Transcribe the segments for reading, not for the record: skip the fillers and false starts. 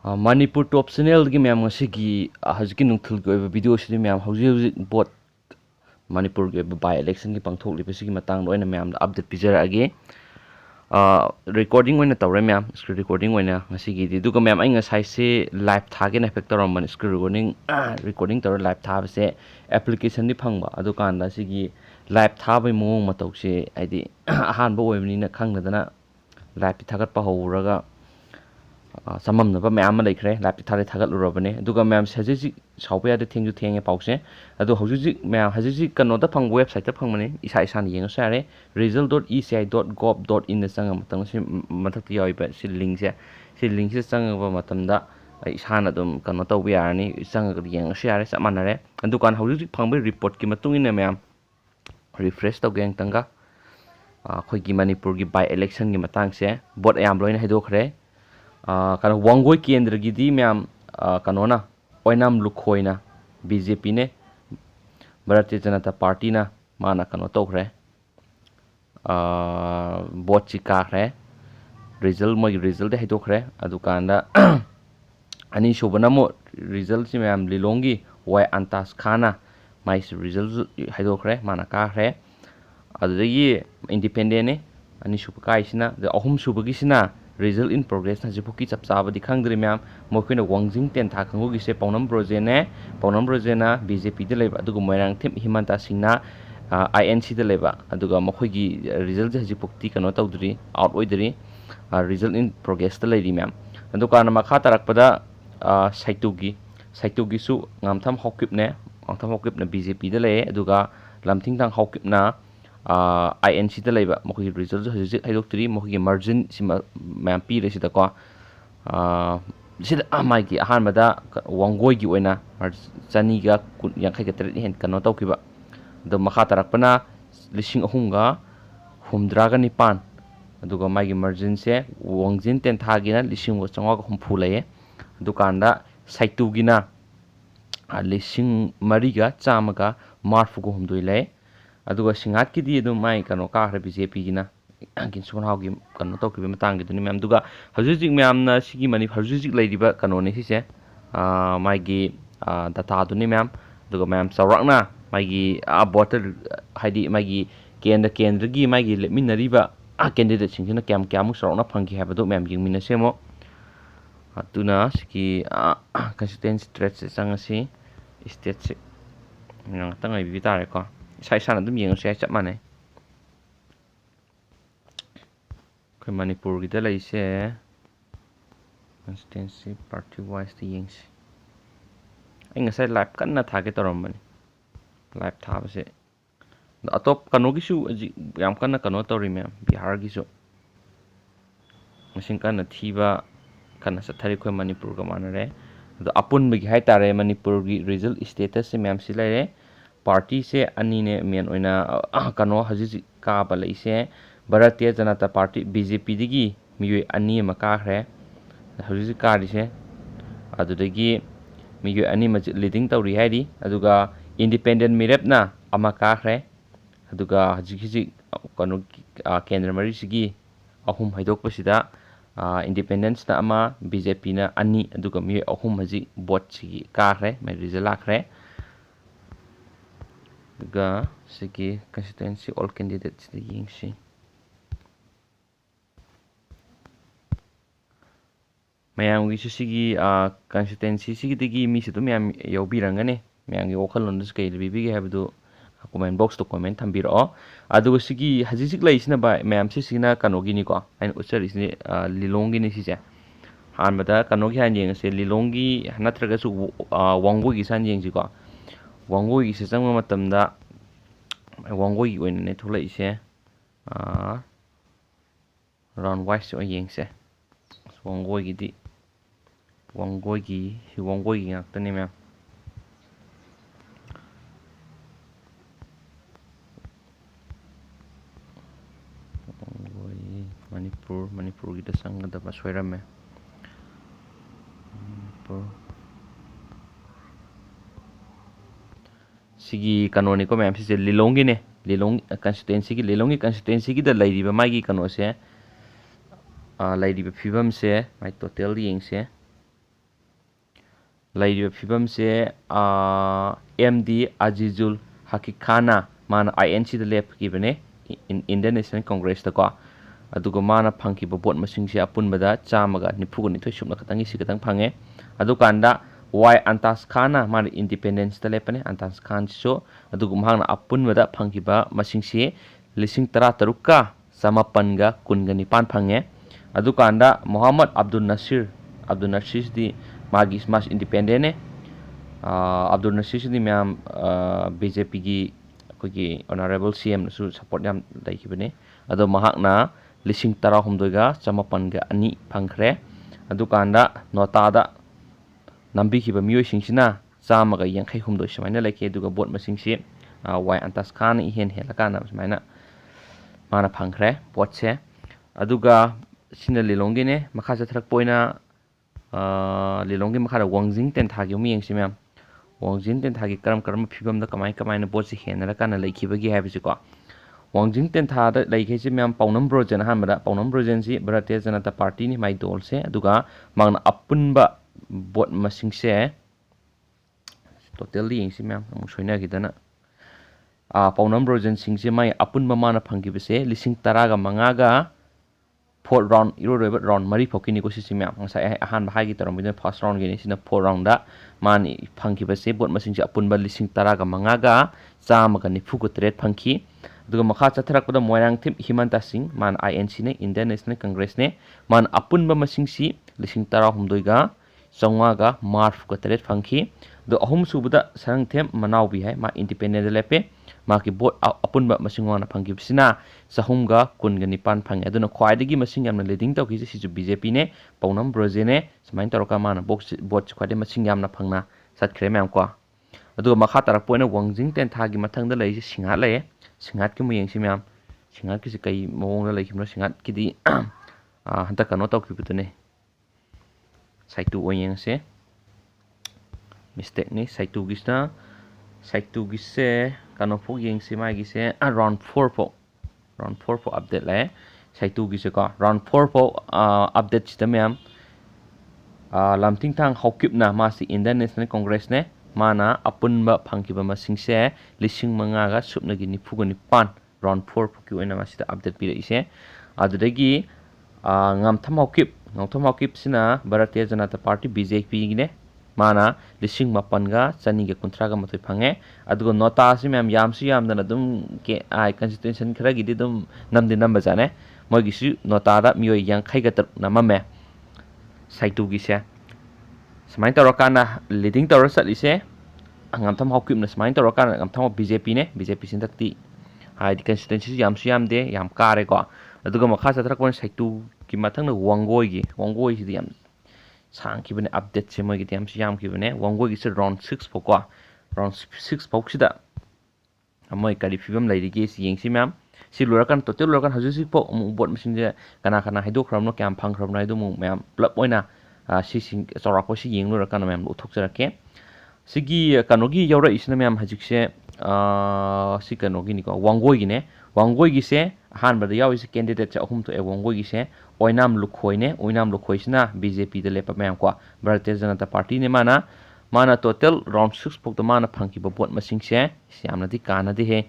Manipur top channel gi myam ngasi haziki nungthul gi video sidi myam hauji bot Manipur gi by election gi pangthok libe sigi matang loina myam da update pijara agi recording oina tawre myam screen recording oina ngasi gi duga myam ai ngasai se live thage na effect taram man screen recording tawre live thaba se application di phangba adu kanda sigi live thaba mong matau se aidi ahan bo oibni na khangdana live thagat pa howraga samam na ba myam lai khre lap thare thagat lurabane duga myam saji saubya de thengju thenge pause adu hojuji myam haji kano da phang website ta phangmane isa isa ni yenga sare result.eci.gov.in na sanga matang si mathak ti yoiba si link se sanga ba matam da isa na dum kano taw bi arni sanga yenga sare samanare adu kan hojuji phangbe report ki matung ina myam refresh taw geng tanga khoi gi Manipur gi by election gi matang se bot ayam loina hedokre kano wangoi kendra gidi myam kanona oinam lukhoina BJP ne Bharatiya Janata Party na mana kano tokre bot chika khre result moi result de haidokre adukanda ani shobanamo result si myam lilongi wai antas khana mai result haidokre mana ka khre adudagi independent ne ani shubakai sina de ahum shubagi sina result in progress na jipuki chap chaba di khangdri myam mokhina wangjing ten tha khangu gi se pawnam project na BJP de leba adugo moirang them himanta singna INC de leba aduga mokhoigi result je jipukti kano tawdri out oidri result in progress de leiri myam aduka na makha tarakpada saitugi su ngamtham hokip na BJP de le aduga lamthing tang hokip na INC da laiba mokhi result hajik haidoktri mokhi margin sima myam pi re sida ko sida amai gi ahan mada wangoi gi oina chani ga yankhai ga tret hen kano tawkiba do makha tarakpana lising ahunga humdra ga nipan aduga mai gi margin se wangjin ten thagina lising wo changwa ga humphu laye dukanda saitu gina lising mariga chamaga marfu go humdoi lay aduga singat ki di du mai kano ka khre BJP gina kin sun haw gi kano to kibe matang gi duni myam duga hajujik myam na sigi mani hajujik lairiba kano ne sise mai gi data duni myam duga myam sawrakna mai gi voter haidi mai gi kendra gi mai gi leminariba candidate singina kyam sawrakna phangki habadu myam gi mina semo atuna sigi constituency threat sangasi state se nang tangai bi tare ko sai sana dum yeng se chap mane khoi Manipur gi dalai se constituency party wise the yeng se ai sai live kan na thage torom mane live tha ba se atop kano gi su yam kan na kano tori myam Bihar gi su masing kan na thiba kan sa thari khoi Manipur ga manare do apun bi hai tare Manipur gi result status se myam si lai party se ani ne men oina kano haji ka balai se Bharatiya Janata Party BJP digi miyoi ani ma ka khre haji ka ri se adudagi miyoi ani ma leading tawri haidi aduga independent mirep na ama ka khre aduga haji kano kendra mari sigi ahum haidok pasida independence na ama BJP na ani aduga miyoi ahum haji bot sigi ka khre mai result akhre ga sigi constituency all candidates the yingsi mayam gi sigi constituency sigi digi mi situ mayam yobirangane mayam gi okhalon dus kai bibi ge habdu comment box to comment thambiro adu sigi hajisik laisina ba mayam sina kanogi ni ko ain usari ni lilongi ni sije han bada kanogi han yeng se lilongi hanatraga su wanggo gi san yeng ji ko wangoi se changma matamda wangoi oina ne thulai se round wise so yeng se wangoi gi di wangoi gi ngak tani me wangoi Manipur gi da sanga da baswairame sigi kanoni ko myam se lilongi ne lilong constituency gi da lairiba magi kano se lairiba phibam se mai total yeng se ꯂꯩꯔꯤꯕ ꯐꯤꯕꯝꯁꯦ MD Azizul Hakikana mana INC da lepkibane Indian National Congress da ko adugo mana phangkiba bot masingse apunbada chamaga nifugo nithoi sumna khatangi sikatang phange adukanda Y Antas Khana mana independence da lepane Antas Khan so adugo mahangna apunbada phangkiba masingse lising tara taruka samapanga kungani pan phange adukanda Muhammad Abdul Nasir di magis mas independent Abdul Nasir di myam BJP gi kogi honorable CM su support yam daikibane ado mahakna lising tara humdoiga chamapan ga ani phangkhre adukanda nota da nambi khiba mioi singsina chama ga yankhai humdoi samaina laike aduga bot masingsi Y Antas Khan i hen helakana samaina mana phangkhre potse aduga sina lilongi ne makha chathrak poina lilongi makha wangjing ten thagi mi yengsi myam wangjing ten thagi karam phibam da kamai na bot si henara kana laikhibagi habisi ko wangjing ten tha da laikhe si myam paunam brojen hamada paunam brojen si Bharatiya Janata Party ni mai dol se aduga mangna apunba bot masingse totally yengsi myam amu soina gidana paunam brojen singse mai apunba mana phangibase lising taraga mangaga 4 round iroba round mari phokini ko sisimya ngasa ahan bahagi tarom bidon first round gini sina 4 round da mani phangki base bot masing apunba lising taraga mangaga chamaga ni fuko tret phangki duga makha chathrak pada moirang thim Himanta Singh man INC ne Indian National Congress ne man apunba masing si lising tara humdoiga chongwaga marf ko tret phangki do ahum subuda sarang them manaw bi hai ma independent lepe ma ki bot apunba masingwana phangki bisina sahumga kunga nipan phange aduna khwaidagi masing yamna leading tawki si ju BJP ne paunam broje ne samain taroka mana bot khwade masing yamna phangna satkhre myam ko aduga makha tarak poina wangjing ten thagi mathangda lei singhat lei singhat ki muyeng si myam singhat ki kai mawong la lei kimna singhat ki di hanta kano tawki butune saitu oyeng se mistake ni saitu gisna saitu gise kano phok yeng si mai gise round 4 po update le saitu gise ko round 4 po update chita myam lamting thang hokip na ma si Indian National Congress ne mana apunba phangkiba masingse lising manga ga supnagi ni phugani pan round 4 phuki oina masida update pira ise adudagi ngamtham hokip sina Bharatiya Janata Party BJP ne mana lising mapan ga chani ga kunthra ga mathoi phange adugo nota si myam yamsi yamdana dum ke ai constitution khara gi dum namdi namba jane mogi si nota da mioi yang khai ga tar namame saitu gi se samain tarokana leading tower salise ngamtham hokip na samain tarokana ngamtham BJP sindakti ai constituency yamsi yamde yam kare ko aduga makha chathrak kon saitu ki mathang na wangoi si yam sang ki bane update se mogi yam si yam ki bane wangoi gi se round 6 poko round 6 pok sida amoi kali fibam lai ri si yeng si myam si lurakan total lurakan hazu si po bot machine je kana haidok khram no kyam phang khram nai do mu myam plap oina si sing chora ko si yeng lurakan myam uthok jarake sigi kanogi yaura isna myam hajikse si kanogi ni ko wangoi gi ne wangoi gi se han ba yaw is candidate cha ahum to e wangoi gi se oinam lukhoi sina BJP de lepa myam ko Bharatiya Janata Party ne mana total round 6 pok to mana phangki ba bot masing se siamna di kana di he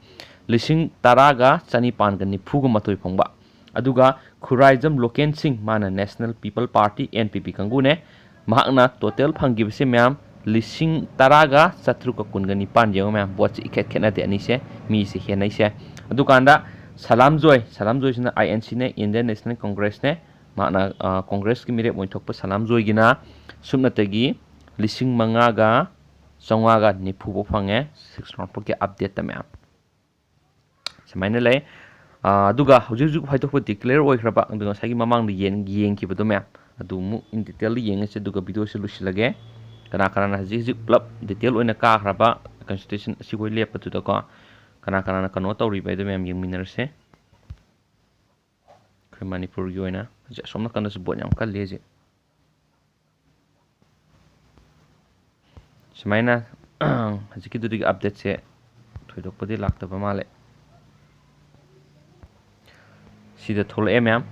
lising taraga chani pan ga ni phugu matoi phongba aduga khuraijam loken sing mana National People Party NPP kangu ne mahakna total phanggi se myam lising taraga satru ka kun ga ni pan je myam bot chi khet khena de ani se mi se henai se adukanda salam joy sina INC ne Indian National Congress ne mana Congress ki mire moi thokpa salam joy gina sumna tagi lising manga ga chongwa ga ni phubo phange 6 round ke update ta myam samaina lei aduga hujug phaithok declare oikraba anduga sagi mamang de yeng ki bodo myam adu mu in detail yeng se duga video se lusilage kana na hujug club detail oina ka khraba constitution si goi lep tu da ko kana na kano tawri bai de myam yeng minar se Manipur gi oina somna kana su bon yam kal leje samaina hajiki du update se thoidok padi lakta ba male sida thol myam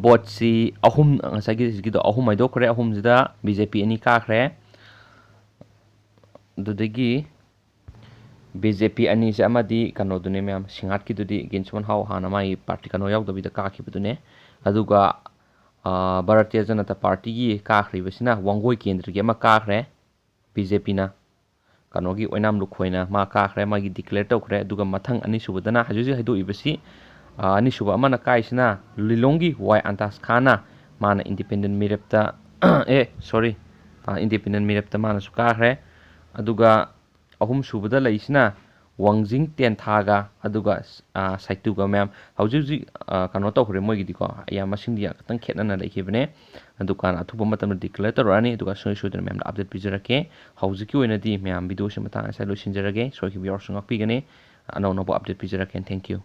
ꯕꯣꯠꯁꯤ ꯑꯍꯨꯝ ꯉꯁꯥꯏꯒꯤꯗꯣ ꯑꯍꯨꯝ ꯍꯥꯏꯗꯣꯛꯈ꯭ꯔꯦ ꯑꯍꯨꯝꯁꯤꯗ BJP ꯑꯅꯤ ꯀꯥꯈ꯭ꯔꯦ ꯑꯗꯨꯗꯒꯤ BJP ꯑꯅꯤꯁꯦ ꯑꯃꯗꯤ ꯀꯩꯅꯣꯗꯨꯅꯦ ꯃꯌꯥꯝ ꯁꯤꯡꯍꯥꯠꯀꯤꯗꯨꯗꯤ ꯒꯤꯟꯁꯋꯟ ꯍꯥꯎ ꯍꯥꯟꯅ ꯃꯥꯒꯤ ꯄꯥꯔꯇꯤ ꯀꯩꯅꯣ ꯌꯥꯎꯗꯕꯤꯗ ꯀꯥꯈꯤꯕꯗꯨꯅꯦ ꯑꯗꯨꯒ ꯚꯥꯔꯠꯇꯤꯌꯥ ꯖꯅꯇꯥ ꯄꯥꯔꯇꯤꯒꯤ ꯀꯥꯈ꯭ꯔꯤꯕꯁꯤꯅ ꯋꯥꯡꯒꯣꯏ ꯀꯦꯟꯗ꯭ꯔꯒꯤ ꯑꯃ ꯀꯥꯈ꯭ꯔꯦ BJPꯅ ꯀꯩꯅꯣꯒꯤ ꯑꯣꯏꯅꯥꯝ ꯂꯨꯈꯣꯏꯅ ꯃꯥ ꯀꯥꯈ꯭ꯔꯦ ꯃꯥꯒꯤ ꯗꯤꯀ꯭ꯂꯦꯌꯔ ꯇꯧꯈ꯭ꯔꯦ ꯑꯗꯨꯒ ꯃꯊꯪ ꯑꯅꯤꯁꯨꯕꯗꯅ ꯍꯧꯖꯤꯛ ꯍꯧꯖꯤꯛ ꯍꯥꯏꯗꯣꯛꯏꯕꯁꯤ ꯑꯅꯤꯁꯨꯕ ꯑꯃꯅ ꯀꯥꯏꯁꯤꯅ ꯂꯤꯂꯣꯡꯒꯤ ꯋꯥꯏ ꯑꯟꯇꯥꯁ ꯈꯥꯟꯅ ꯃꯥꯅ ꯏꯟꯗꯤꯄꯦꯟꯗꯦꯟ ꯃꯤꯔꯦꯞꯇ ꯏꯟꯗꯤꯄꯦꯟꯗꯦꯟ ꯃꯤꯔꯦꯞꯇ ꯃꯥꯅꯁꯨ ꯀꯥꯈ꯭ꯔꯦ ꯑꯗꯨꯒ ꯑꯍꯨꯝ ꯁꯨꯕꯗ ꯂꯩꯁꯤꯅ ꯋꯥꯡꯖꯤꯡ ꯇꯦꯟꯊꯥꯒ ꯑꯗꯨꯒ ꯁꯥꯏꯇꯨꯒ ꯃꯌꯥꯝ ꯍꯧꯖꯤꯛ ꯍꯧꯖꯤꯛ ꯀꯩꯅꯣ ꯇꯧꯈ꯭ꯔꯦ ꯃꯣꯏꯒꯤꯗꯤꯀꯣ ꯌꯥꯝ ꯃꯁꯤꯡꯗꯤ ꯈꯤꯇꯪ ꯈꯦꯠꯅꯅ ꯂꯩꯈꯤꯕꯅꯦ ꯑꯗꯨꯀꯥꯟꯗ ꯑꯊꯨꯕ ꯃꯇꯝꯗ ꯗꯤꯀ꯭ꯂꯦꯌꯔ ꯇꯧꯔꯛꯑꯅꯤ ꯑꯗꯨꯒ ꯁꯣꯏ ꯁꯣꯏꯗꯅ ꯃꯌꯥꯝꯗ ꯑꯞꯗꯦꯠ ꯄꯤꯖꯔꯛꯀꯦ ꯍꯧꯖꯤꯛꯀꯤ ꯑꯣꯏꯅꯗꯤ ꯃꯌꯥꯝ ꯚꯤꯗꯤꯑꯣꯁꯤ ꯃꯇꯥꯡ ꯑꯁꯤꯗ ꯂꯣꯏꯁꯤꯟꯖꯔꯒꯦ ꯁꯣꯏꯈꯤꯕ ꯌꯥꯎꯔꯁꯨ ꯉꯥꯛꯄꯤꯒꯅꯤ ꯑꯅꯧ ꯑꯅꯧꯕ ꯑꯞꯗꯦꯠ ꯄꯤꯖꯔꯛꯀꯦ ꯊꯦꯡꯛ ꯌꯨ